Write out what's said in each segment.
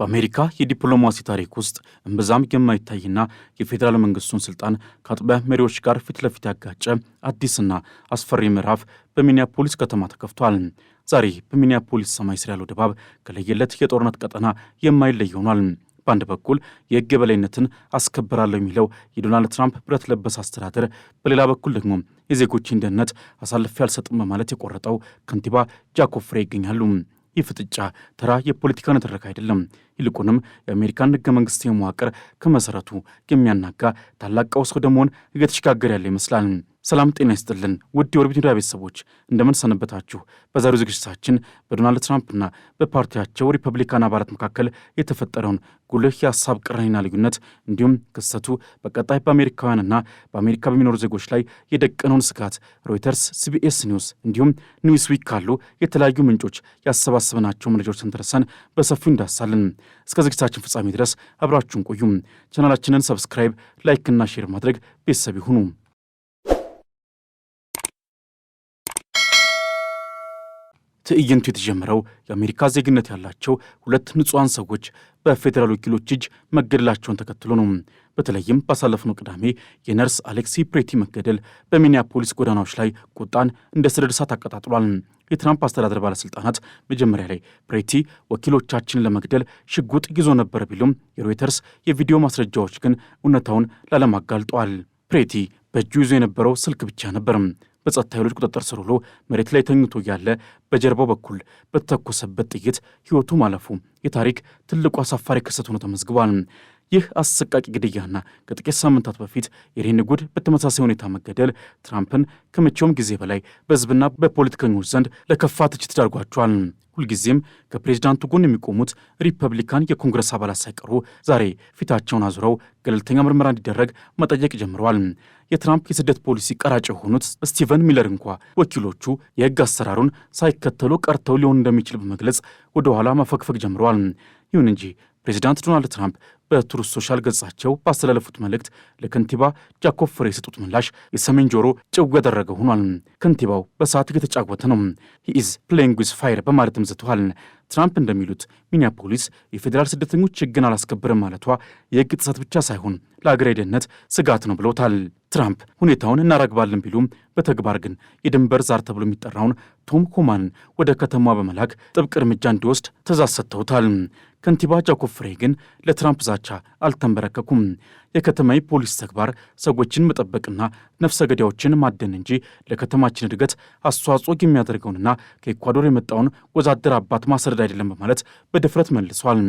በአሜሪካ የዲፕሎማሲ ታሪክ ውስጥ እምብዛም የማይታይና የፌዴራል መንግስቱን ስልጣን ከአጥቢያ መሪዎች ጋር ፊት ለፊት ያጋጨ አዲስና አስፈሪ ምዕራፍ በሚኒያፖሊስ ከተማ ተከፍቷል። ዛሬ በሚኒያፖሊስ ሰማይ ስር ያለው ድባብ ከለየለት የጦርነት ቀጠና የማይለይ ሆኗል። በአንድ በኩል የሕግ የበላይነትን አስከብራለሁ የሚለው የዶናልድ ትራምፕ ብረት ለበስ አስተዳደር፣ በሌላ በኩል ደግሞ የዜጎችን ደህንነት አሳልፌ አልሰጥም በማለት የቆረጠው ከንቲባ ጃኮብ ፍሬ ይገኛሉ። ይህ ፍጥጫ ተራ የፖለቲካ ንትርክ አይደለም። ይልቁንም የአሜሪካን ሕገ መንግሥታዊ መዋቅር ከመሠረቱ የሚያናጋ ታላቅ ቀውስ ወደ መሆን እየተሸጋገረ ያለ ይመስላል። ሰላም ጤና ይስጥልን ውድ የኦርቢት ሚዲያ ቤተሰቦች እንደምን ሰነበታችሁ? በዛሬው ዝግጅታችን በዶናልድ ትራምፕና በፓርቲያቸው ሪፐብሊካን አባላት መካከል የተፈጠረውን ጉልህ የሀሳብ ቅራኔና ልዩነት እንዲሁም ክስተቱ በቀጣይ በአሜሪካውያንና በአሜሪካ በሚኖሩ ዜጎች ላይ የደቀነውን ስጋት ሮይተርስ፣ ሲቢኤስ ኒውስ እንዲሁም ኒውስዊክ ካሉ የተለያዩ ምንጮች ያሰባሰብናቸው መረጃዎች ተንተርሰን በሰፊው እንዳሳለን። እስከ ዝግጅታችን ፍጻሜ ድረስ አብራችሁን ቆዩም። ቻናላችንን ሰብስክራይብ፣ ላይክና ሼር ማድረግ ቤተሰብ ይሁኑ። ትዕይንቱ የተጀመረው የአሜሪካ ዜግነት ያላቸው ሁለት ንጹሐን ሰዎች በፌዴራል ወኪሎች እጅ መገደላቸውን ተከትሎ ነው። በተለይም ባሳለፍነው ቅዳሜ የነርስ አሌክሲ ፕሬቲ መገደል በሚኒያፖሊስ ጎዳናዎች ላይ ቁጣን እንደ ሰደድ እሳት አቀጣጥሏል። የትራምፕ አስተዳደር ባለሥልጣናት መጀመሪያ ላይ ፕሬቲ ወኪሎቻችንን ለመግደል ሽጉጥ ይዞ ነበር ቢሉም የሮይተርስ የቪዲዮ ማስረጃዎች ግን እውነታውን ላለም አጋልጠዋል። ፕሬቲ በእጁ ይዞ የነበረው ስልክ ብቻ ነበር። በጸጥታ ኃይሎች ቁጥጥር ስር ውሎ መሬት ላይ ተኝቶ ያለ በጀርባው በኩል በተተኮሰበት ጥይት ሕይወቱ ማለፉ የታሪክ ትልቁ አሳፋሪ ክስተት ሆኖ ተመዝግቧል። ይህ አሰቃቂ ግድያና ከጥቂት ሳምንታት በፊት የሬን ጉድ በተመሳሳይ ሁኔታ መገደል ትራምፕን ከመቼውም ጊዜ በላይ በሕዝብና በፖለቲከኞች ዘንድ ለከፋ ትችት ዳርጓቸዋል። ሁልጊዜም ከፕሬዚዳንቱ ጎን የሚቆሙት ሪፐብሊካን የኮንግረስ አባላት ሳይቀሩ ዛሬ ፊታቸውን አዙረው ገለልተኛ ምርመራ እንዲደረግ መጠየቅ ጀምረዋል። የትራምፕ የስደት ፖሊሲ ቀራጭ የሆኑት ስቲቨን ሚለር እንኳ ወኪሎቹ የሕግ አሰራሩን ሳይከተሉ ቀርተው ሊሆን እንደሚችል በመግለጽ ወደ ኋላ ማፈግፈግ ጀምረዋል። ይሁን እንጂ ፕሬዚዳንት ዶናልድ ትራምፕ በትሩዝ ሶሻል ገጻቸው ባስተላለፉት መልእክት ለከንቲባ ጃኮብ ፍሬ የሰጡት ምላሽ የሰሜን ጆሮ ጭው ያደረገ ሆኗል። ከንቲባው በሰዓት እየተጫወተ ነው፣ ሂኢዝ ፕሌይንግ ዊዝ ፋይር በማለትም ዝተዋል። ትራምፕ እንደሚሉት ሚኒያፖሊስ የፌዴራል ስደተኞች ሕግን አላስከብርም ማለቷ የሕግ ጥሰት ብቻ ሳይሆን ለአገራዊ ደህንነት ስጋት ነው ብለውታል። ትራምፕ ሁኔታውን እናራግባለን ቢሉም በተግባር ግን የድንበር ዛር ተብሎ የሚጠራውን ቶም ሆማንን ወደ ከተማዋ በመላክ ጥብቅ እርምጃ እንዲወስድ ትእዛዝ ሰጥተውታል። ከንቲባ ጃኮብ ፍሬ ግን ለትራምፕ ዛቻ አልተንበረከኩም። የከተማዊ ፖሊስ ተግባር ሰዎችን መጠበቅና ነፍሰ ገዳዮችን ማደን እንጂ ለከተማችን እድገት አስተዋጽኦ የሚያደርገውንና ከኢኳዶር የመጣውን ወዛደር አባት ማሰደድ አይደለም በማለት በድፍረት መልሷል።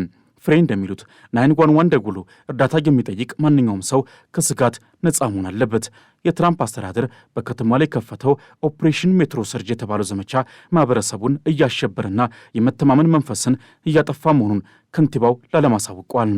ፍሬ እንደሚሉት 911 ደውሎ እርዳታ የሚጠይቅ ማንኛውም ሰው ከስጋት ነፃ መሆን አለበት። የትራምፕ አስተዳደር በከተማ ላይ ከፈተው ኦፕሬሽን ሜትሮ ሰርጅ የተባለው ዘመቻ ማህበረሰቡን እያሸበርና የመተማመን መንፈስን እያጠፋ መሆኑን ከንቲባው ለዓለም አሳውቀዋል።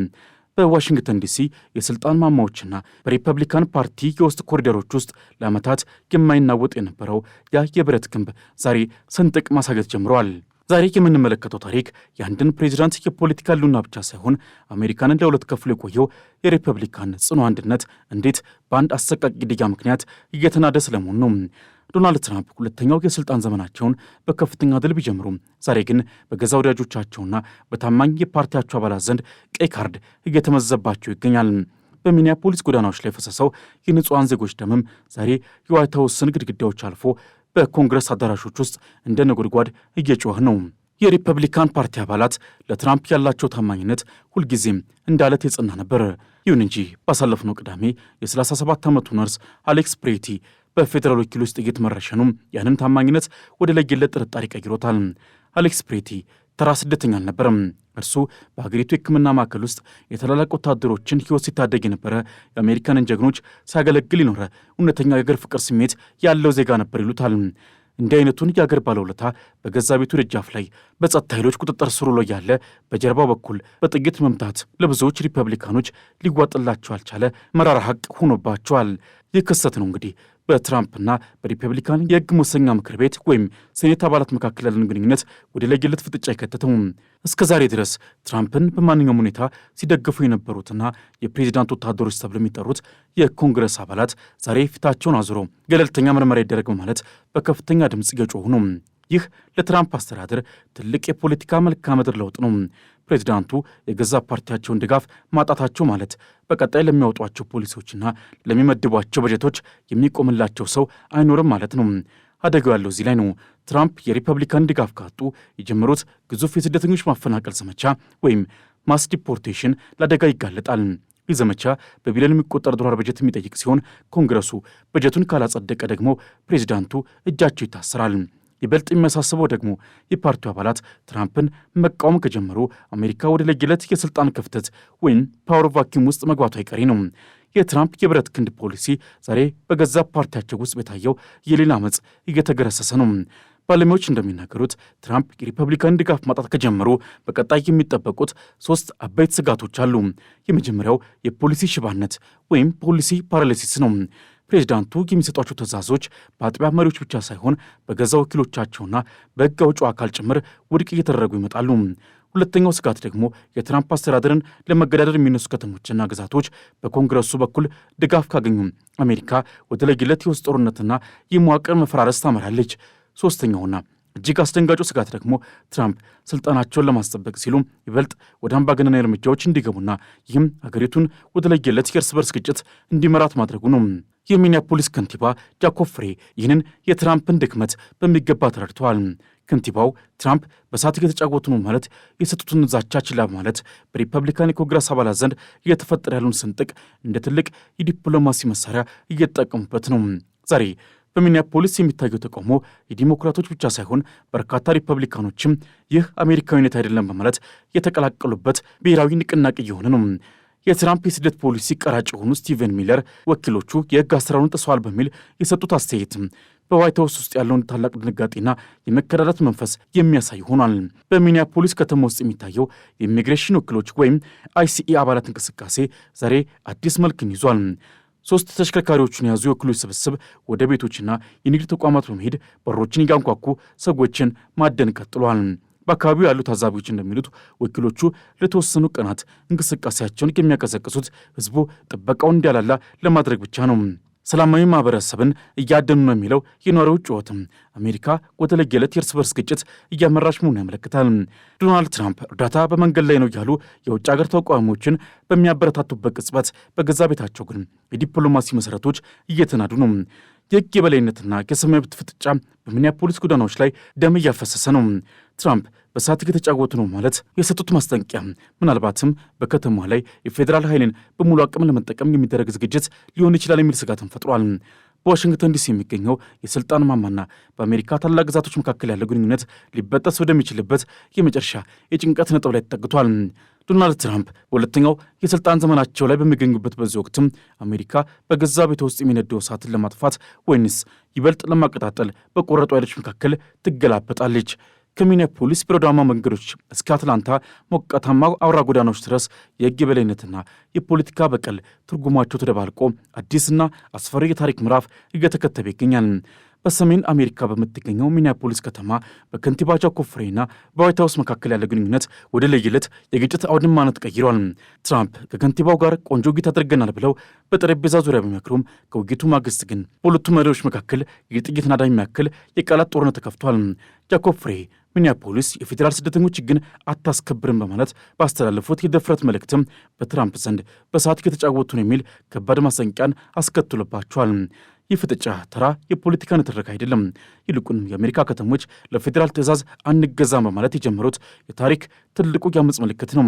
በዋሽንግተን ዲሲ የሥልጣን ማማዎችና በሪፐብሊካን ፓርቲ የውስጥ ኮሪደሮች ውስጥ ለዓመታት የማይናወጥ የነበረው ያ የብረት ግንብ ዛሬ ስንጥቅ ማሳየት ጀምረዋል። ዛሬ የምንመለከተው ታሪክ የአንድን ፕሬዚዳንት የፖለቲካ ሕልውና ብቻ ሳይሆን አሜሪካንን ለሁለት ከፍሎ የቆየው የሪፐብሊካን ጽኑ አንድነት እንዴት በአንድ አሰቃቂ ግድያ ምክንያት እየተናደ ስለመሆኑ ነው። ዶናልድ ትራምፕ ሁለተኛው የሥልጣን ዘመናቸውን በከፍተኛ ድል ቢጀምሩም ዛሬ ግን በገዛ ወዳጆቻቸውና በታማኝ የፓርቲያቸው አባላት ዘንድ ቀይ ካርድ እየተመዘባቸው ይገኛል። በሚኒያፖሊስ ጎዳናዎች ላይ ፈሰሰው የንጹሐን ዜጎች ደምም ዛሬ የዋይት ሀውስን ግድግዳዎች አልፎ በኮንግረስ አዳራሾች ውስጥ እንደ ነጎድጓድ እየጮኸ ነው። የሪፐብሊካን ፓርቲ አባላት ለትራምፕ ያላቸው ታማኝነት ሁልጊዜም እንደ አለት የጸና ነበር። ይሁን እንጂ ባሳለፍነው ቅዳሜ የ37 ዓመቱ ነርስ አሌክስ ፕሬቲ በፌዴራል ወኪሎች ጥይት መረሸኑም ያንን ታማኝነት ወደ ለየለት ጥርጣሬ ቀይሮታል። አሌክስ ፕሬቲ ተራ ስደተኛ አልነበረም። እርሱ በሀገሪቱ የሕክምና ማዕከል ውስጥ የተላላቅ ወታደሮችን ሕይወት ሲታደግ የነበረ የአሜሪካንን ጀግኖች ሲያገለግል ይኖረ እውነተኛ የአገር ፍቅር ስሜት ያለው ዜጋ ነበር ይሉታል። እንዲህ አይነቱን የአገር ባለውለታ በገዛ ቤቱ ደጃፍ ላይ በጸጥታ ኃይሎች ቁጥጥር ስር ውሎ ያለ በጀርባው በኩል በጥይት መምታት ለብዙዎች ሪፐብሊካኖች ሊዋጥላቸው አልቻለ መራራ ሐቅ ሆኖባቸዋል። ይህ ክስተት ነው እንግዲህ በትራምፕና በሪፐብሊካን የሕግ መወሰኛ ምክር ቤት ወይም ሴኔት አባላት መካከል ያለን ግንኙነት ወደ ለየለት ፍጥጫ አይከተተው። እስከ ዛሬ ድረስ ትራምፕን በማንኛውም ሁኔታ ሲደግፉ የነበሩትና የፕሬዚዳንት ወታደሮች ተብለው የሚጠሩት የኮንግረስ አባላት ዛሬ ፊታቸውን አዙረው ገለልተኛ ምርመራ ይደረግ በማለት በከፍተኛ ድምፅ እየጮሁ ነው። ይህ ለትራምፕ አስተዳደር ትልቅ የፖለቲካ መልክዓ ምድር ለውጥ ነው። ፕሬዚዳንቱ የገዛ ፓርቲያቸውን ድጋፍ ማጣታቸው ማለት በቀጣይ ለሚያወጧቸው ፖሊሲዎችና ለሚመድቧቸው በጀቶች የሚቆምላቸው ሰው አይኖርም ማለት ነው። አደጋው ያለው እዚህ ላይ ነው። ትራምፕ የሪፐብሊካን ድጋፍ ካጡ የጀመሩት ግዙፍ የስደተኞች ማፈናቀል ዘመቻ ወይም ማስ ዲፖርቴሽን ለአደጋ ይጋለጣል። ይህ ዘመቻ በቢሊዮን የሚቆጠር ዶላር በጀት የሚጠይቅ ሲሆን ኮንግረሱ በጀቱን ካላጸደቀ ደግሞ ፕሬዚዳንቱ እጃቸው ይታሰራል። ይበልጥ የሚያሳስበው ደግሞ የፓርቲው አባላት ትራምፕን መቃወም ከጀመሩ አሜሪካ ወደ ለየለት የሥልጣን ክፍተት ወይም ፓወር ቫኪዩም ውስጥ መግባቱ አይቀሬ ነው። የትራምፕ የብረት ክንድ ፖሊሲ ዛሬ በገዛ ፓርቲያቸው ውስጥ በታየው የሌላ አመፅ እየተገረሰሰ ነው። ባለሙያዎች እንደሚናገሩት ትራምፕ የሪፐብሊካን ድጋፍ ማጣት ከጀመሩ በቀጣይ የሚጠበቁት 3 አበይት ስጋቶች አሉ። የመጀመሪያው የፖሊሲ ሽባነት ወይም ፖሊሲ ፓራሊሲስ ነው። ፕሬዚዳንቱ የሚሰጧቸው ትዕዛዞች በአጥቢያ መሪዎች ብቻ ሳይሆን በገዛ ወኪሎቻቸውና በሕግ አውጪው አካል ጭምር ውድቅ እየተደረጉ ይመጣሉ። ሁለተኛው ስጋት ደግሞ የትራምፕ አስተዳደርን ለመገዳደር የሚነሱ ከተሞችና ግዛቶች በኮንግረሱ በኩል ድጋፍ ካገኙ አሜሪካ ወደ ለየለት የውስጥ ጦርነትና የመዋቅር መፈራረስ ታመራለች። ሶስተኛውና እጅግ አስደንጋጩ ስጋት ደግሞ ትራምፕ ስልጣናቸውን ለማስጠበቅ ሲሉ ይበልጥ ወደ አምባገነናዊ እርምጃዎች እንዲገቡና ይህም አገሪቱን ወደ ለየለት የእርስ በርስ ግጭት እንዲመራት ማድረጉ ነው። የሚኒያፖሊስ ከንቲባ ጃኮብ ፍሬ ይህንን የትራምፕን ድክመት በሚገባ ተረድተዋል። ከንቲባው ትራምፕ በእሳት እየተጫወቱ ነው ማለት የሰጡትን ዛቻ ችላ ማለት በሪፐብሊካን የኮንግረስ አባላት ዘንድ እየተፈጠረ ያለውን ስንጥቅ እንደ ትልቅ የዲፕሎማሲ መሳሪያ እየተጠቀሙበት ነው። ዛሬ በሚኒያፖሊስ የሚታየው ተቃውሞ የዲሞክራቶች ብቻ ሳይሆን በርካታ ሪፐብሊካኖችም ይህ አሜሪካዊነት አይደለም በማለት የተቀላቀሉበት ብሔራዊ ንቅናቄ እየሆነ ነው። የትራምፕ የስደት ፖሊሲ ቀራጭ የሆኑ ስቲቨን ሚለር ወኪሎቹ የሕግ አሰራሩን ጥሰዋል በሚል የሰጡት አስተያየት በዋይት ሀውስ ውስጥ ያለውን ታላቅ ድንጋጤና የመከዳዳት መንፈስ የሚያሳይ ሆኗል። በሚኒያፖሊስ ከተማ ውስጥ የሚታየው የኢሚግሬሽን ወኪሎች ወይም አይሲኢ አባላት እንቅስቃሴ ዛሬ አዲስ መልክን ይዟል። 3 ተሽከርካሪዎችን የያዙ የወኪሎች ስብስብ ወደ ቤቶችና የንግድ ተቋማት በመሄድ በሮችን እያንኳኩ ሰዎችን ማደን ቀጥሏል። በአካባቢው ያሉ ታዛቢዎች እንደሚሉት ወኪሎቹ ለተወሰኑ ቀናት እንቅስቃሴያቸውን የሚያቀሰቅሱት ሕዝቡ ጥበቃውን እንዲያላላ ለማድረግ ብቻ ነው። ሰላማዊ ማህበረሰብን እያደኑ ነው የሚለው የነዋሪዎች ጩኸትም አሜሪካ ወደ ለየለት የእርስ በርስ ግጭት እያመራች መሆኑን ያመለክታል። ዶናልድ ትራምፕ እርዳታ በመንገድ ላይ ነው እያሉ የውጭ ሀገር ተቃዋሚዎችን በሚያበረታቱበት ቅጽበት በገዛ ቤታቸው ግን የዲፕሎማሲ መሠረቶች እየተናዱ ነው። የሕግ የበላይነትና የሰብአዊ መብት ፍጥጫ በሚኒያፖሊስ ጎዳናዎች ላይ ደም እያፈሰሰ ነው። ትራምፕ በእሳት እየተጫወቱ ነው ማለት የሰጡት ማስጠንቀቂያ ምናልባትም በከተማዋ ላይ የፌዴራል ኃይልን በሙሉ አቅም ለመጠቀም የሚደረግ ዝግጅት ሊሆን ይችላል የሚል ስጋትን ፈጥሯል። በዋሽንግተን ዲሲ የሚገኘው የሥልጣን ማማና በአሜሪካ ታላቅ ግዛቶች መካከል ያለው ግንኙነት ሊበጠስ ወደሚችልበት የመጨረሻ የጭንቀት ነጥብ ላይ ተጠግቷል። ዶናልድ ትራምፕ በሁለተኛው የሥልጣን ዘመናቸው ላይ በሚገኙበት በዚህ ወቅትም አሜሪካ በገዛ ቤቷ ውስጥ የሚነደው እሳትን ለማጥፋት ወይንስ ይበልጥ ለማቀጣጠል በቆረጡ ኃይሎች መካከል ትገላበጣለች። ከሚኒያፖሊስ በረዷማ መንገዶች እስከ አትላንታ ሞቃታማ አውራ ጎዳናዎች ድረስ የሕግ የበላይነትና የፖለቲካ በቀል ትርጉማቸው ተደባልቆ አዲስና አስፈሪ የታሪክ ምዕራፍ እየተከተበ ይገኛል። በሰሜን አሜሪካ በምትገኘው ሚኒያፖሊስ ከተማ በከንቲባ ጃኮብ ፍሬና በዋይት ሀውስ መካከል ያለ ግንኙነት ወደ ለየለት የግጭት አውድማነት ቀይሯል። ትራምፕ ከከንቲባው ጋር ቆንጆ ውይይት አድርገናል ብለው በጠረጴዛ ዙሪያ ቢመክሩም ከውይይቱ ማግስት ግን በሁለቱ መሪዎች መካከል የጥይት ናዳ የሚያክል የቃላት ጦርነት ተከፍቷል። ጃኮብ ፍሬ ሚኒያፖሊስ የፌዴራል ስደተኞች ሕግን አታስከብርም በማለት ባስተላለፉት የድፍረት መልእክትም በትራምፕ ዘንድ በእሳት እየተጫወቱ ነው የሚል ከባድ ማስጠንቀቂያን አስከትሎባቸዋል። ይህ ፍጥጫ ተራ የፖለቲካ ንትርክ አይደለም። ይልቁንም የአሜሪካ ከተሞች ለፌዴራል ትዕዛዝ አንገዛም በማለት የጀመሩት የታሪክ ትልቁ የአመፅ ምልክት ነው።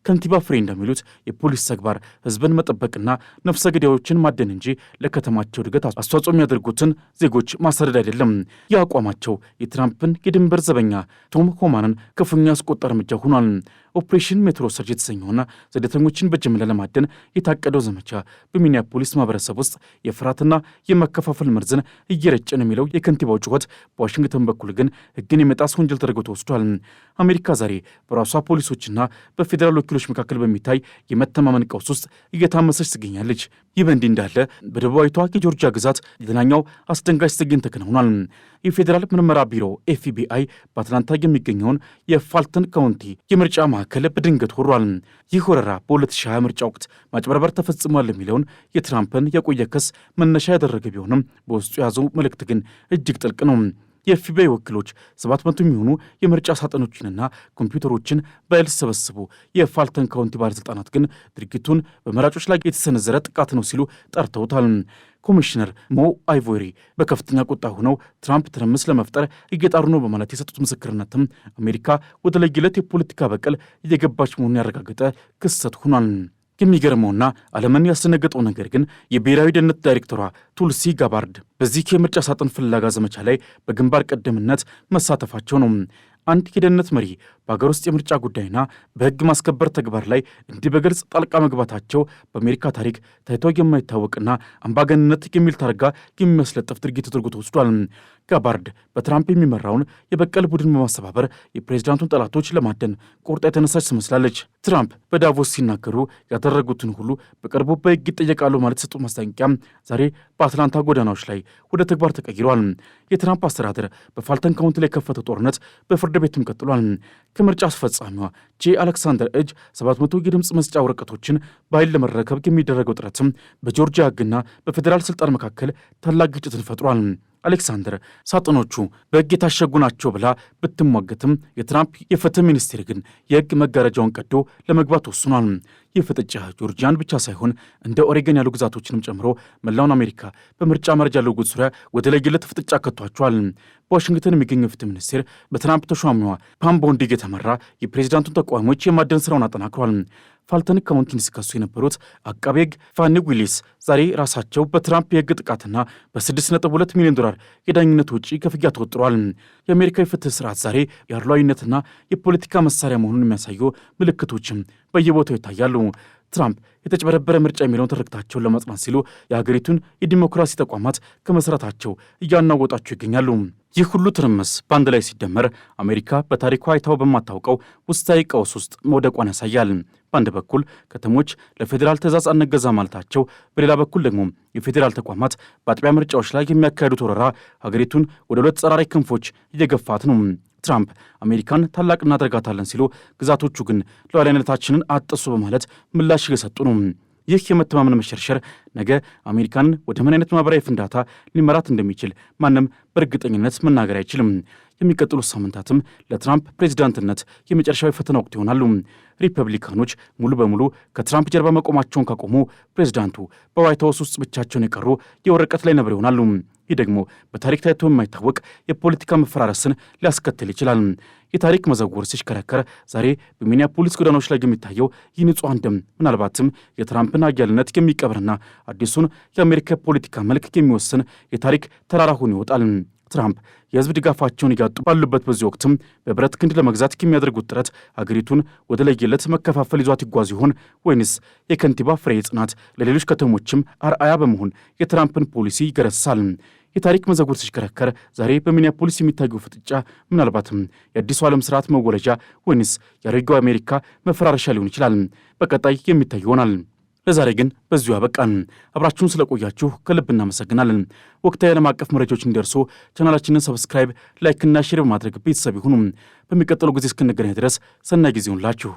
ከንቲባ ፍሬ እንደሚሉት የፖሊስ ተግባር ሕዝብን መጠበቅና ነፍሰ ገዳዮችን ማደን እንጂ ለከተማቸው እድገት አስተዋጽኦ የሚያደርጉትን ዜጎች ማሳደድ አይደለም። የአቋማቸው የትራምፕን የድንበር ዘበኛ ቶም ሆማንን ክፉኛ ያስቆጣ እርምጃ ሆኗል። ኦፕሬሽን ሜትሮ ሰርጅ የተሰኘውና ስደተኞችን በጅምላ ለማደን የታቀደው ዘመቻ በሚኒያፖሊስ ማህበረሰብ ውስጥ የፍርሃትና የመከፋፈል መርዝን እየረጨ ነው የሚለው የከንቲባው ጩኸት በዋሽንግተን በኩል ግን ሕግን የመጣስ ወንጀል ተደርጎ ተወስዷል። አሜሪካ ዛሬ በራሷ ፖሊሶችና በፌዴራል ወኪሎች መካከል በሚታይ የመተማመን ቀውስ ውስጥ እየታመሰች ትገኛለች። ይህ በእንዲህ እንዳለ በደቡባዊቷ የጆርጂያ ግዛት ሌላኛው አስደንጋጭ ትዕይንት ተከናውኗል። የፌዴራል ምርመራ ቢሮ ኤፍቢአይ በአትላንታ የሚገኘውን የፋልተን ካውንቲ የምርጫ ማዕከል በድንገት ወሯል። ይህ ወረራ በ2020 ምርጫ ወቅት ማጭበርበር ተፈጽሟል የሚለውን የትራምፕን የቆየ ክስ መነሻ ያደረገ ቢሆንም በውስጡ የያዘው መልእክት ግን እጅግ ጥልቅ ነው። የኤፍቢአይ ወኪሎች 700 የሚሆኑ የምርጫ ሳጥኖችንና ኮምፒውተሮችን በኃይል ሲሰበስቡ የፋልተን ካውንቲ ባለሥልጣናት ግን ድርጊቱን በመራጮች ላይ የተሰነዘረ ጥቃት ነው ሲሉ ጠርተውታል። ኮሚሽነር ሞ አይቮሪ በከፍተኛ ቁጣ ሆነው ትራምፕ ትርምስ ለመፍጠር እየጣሩ ነው በማለት የሰጡት ምስክርነትም አሜሪካ ወደ ለየለት የፖለቲካ በቀል እየገባች መሆኑን ያረጋገጠ ክስተት ሆኗል። የሚገርመውና ዓለምን ያስደነገጠው ነገር ግን የብሔራዊ ደህንነት ዳይሬክተሯ ቱልሲ ጋባርድ በዚህ የምርጫ ሳጥን ፍለጋ ዘመቻ ላይ በግንባር ቀደምነት መሳተፋቸው ነው። አንድ የደህንነት መሪ በሀገር ውስጥ የምርጫ ጉዳይና በሕግ ማስከበር ተግባር ላይ እንዲህ በግልጽ ጣልቃ መግባታቸው በአሜሪካ ታሪክ ታይቶ የማይታወቅና አምባገንነት የሚል ታርጋ የሚያስለጥፍ ድርጊት ተደርጎ ተወስዷል። ጋባርድ በትራምፕ የሚመራውን የበቀል ቡድን በማስተባበር የፕሬዚዳንቱን ጠላቶች ለማደን ቆርጣ የተነሳች ትመስላለች። ትራምፕ በዳቮስ ሲናገሩ ያደረጉትን ሁሉ በቅርቡ በሕግ ይጠየቃሉ ማለት የሰጡት ማስጠንቀቂያ ዛሬ በአትላንታ ጎዳናዎች ላይ ወደ ተግባር ተቀይሯል። የትራምፕ አስተዳደር በፋልተን ካውንቲ ላይ የከፈተው ጦርነት በፍርድ ቤትም ቀጥሏል። ከምርጫ አስፈጻሚዋ ጄ አሌክሳንደር እጅ 700 የድምፅ መስጫ ወረቀቶችን በኃይል ለመረከብ የሚደረገው ጥረትም በጆርጂያ ሕግና በፌዴራል ስልጣን መካከል ታላቅ ግጭትን ፈጥሯል። አሌክሳንደር ሳጥኖቹ በሕግ የታሸጉ ናቸው ብላ ብትሟገትም የትራምፕ የፍትህ ሚኒስቴር ግን የሕግ መጋረጃውን ቀዶ ለመግባት ወስኗል። ይህ ፍጥጫ ጆርጂያን ብቻ ሳይሆን እንደ ኦሬገን ያሉ ግዛቶችንም ጨምሮ መላውን አሜሪካ በምርጫ መረጃ ለውጥ ዙሪያ ወደ ለየለት ፍጥጫ ከቷቸዋል። በዋሽንግተን የሚገኘው የፍትህ ሚኒስቴር በትራምፕ ተሿሚዋ ፓም ቦንዲግ የተመራ የፕሬዚዳንቱን ተቃዋሚዎች የማደን ስራውን አጠናክሯል። ፋልተን ካውንቲን ሲከሱ የነበሩት አቃቤ ሕግ ፋኒ ዊሊስ ዛሬ ራሳቸው በትራምፕ የሕግ ጥቃትና በ6.2 ሚሊዮን ዶላር የዳኝነት ውጪ ክፍያ ተወጥረዋል። የአሜሪካ የፍትህ ስርዓት ዛሬ የአድሏዊነትና የፖለቲካ መሳሪያ መሆኑን የሚያሳዩ ምልክቶችም በየቦታው ይታያሉ። ትራምፕ የተጭበረበረ ምርጫ የሚለውን ትርክታቸውን ለማጽናት ሲሉ የሀገሪቱን የዲሞክራሲ ተቋማት ከመሠረታቸው እያናወጣቸው ይገኛሉ። ይህ ሁሉ ትርምስ በአንድ ላይ ሲደመር አሜሪካ በታሪኳ አይታው በማታውቀው ውስጣዊ ቀውስ ውስጥ መውደቋን ያሳያል። በአንድ በኩል ከተሞች ለፌዴራል ትዕዛዝ አንገዛ ማለታቸው፣ በሌላ በኩል ደግሞ የፌዴራል ተቋማት በአጥቢያ ምርጫዎች ላይ የሚያካሄዱት ወረራ ሀገሪቱን ወደ ሁለት ጸራሪ ክንፎች እየገፋት ነው። ትራምፕ አሜሪካን ታላቅ እናደርጋታለን ሲሉ፣ ግዛቶቹ ግን ሉዓላዊነታችንን አጥሱ በማለት ምላሽ እየሰጡ ነው። ይህ የመተማመን መሸርሸር ነገ አሜሪካንን ወደ ምን አይነት ማህበራዊ ፍንዳታ ሊመራት እንደሚችል ማንም በእርግጠኝነት መናገር አይችልም። የሚቀጥሉት ሳምንታትም ለትራምፕ ፕሬዚዳንትነት የመጨረሻዊ ፈተና ወቅት ይሆናሉ። ሪፐብሊካኖች ሙሉ በሙሉ ከትራምፕ ጀርባ መቆማቸውን ካቆሙ ፕሬዚዳንቱ በዋይት ሀውስ ውስጥ ብቻቸውን የቀሩ የወረቀት ላይ ነብር ይሆናሉ። ይህ ደግሞ በታሪክ ታይቶ የማይታወቅ የፖለቲካ መፈራረስን ሊያስከትል ይችላል። የታሪክ መዘውር ሲሽከረከር ዛሬ በሚኒያፖሊስ ጎዳናዎች ላይ የሚታየው ይህ ንጹሐን ደም ምናልባትም የትራምፕን አያልነት የሚቀብርና አዲሱን የአሜሪካ ፖለቲካ መልክ የሚወስን የታሪክ ተራራ ሆኖ ይወጣል። ትራምፕ የህዝብ ድጋፋቸውን እያጡ ባሉበት በዚህ ወቅትም በብረት ክንድ ለመግዛት የሚያደርጉት ጥረት አገሪቱን ወደ ለየለት መከፋፈል ይዟት ይጓዝ ይሆን ወይንስ የከንቲባ ፍሬ ጽናት ለሌሎች ከተሞችም አርአያ በመሆን የትራምፕን ፖሊሲ ይገረሳል? የታሪክ መዘጉር ሲሽከረከር ዛሬ በሚኒያፖሊስ የሚታየው ፍጥጫ ምናልባትም የአዲሱ ዓለም ስርዓት መወለጃ ወይንስ የአሮጌው አሜሪካ መፈራረሻ ሊሆን ይችላል። በቀጣይ የሚታይ ይሆናል። ለዛሬ ግን በዚሁ አበቃን። አብራችሁን ስለቆያችሁ ከልብ እናመሰግናለን። ወቅታዊ ዓለም አቀፍ መረጃዎች እንዲደርሱ ቻናላችንን ሰብስክራይብ፣ ላይክና ሼር በማድረግ ቤተሰብ ይሁኑ። በሚቀጥለው ጊዜ እስክንገናኝ ድረስ ሰናይ ጊዜ ይሁንላችሁ።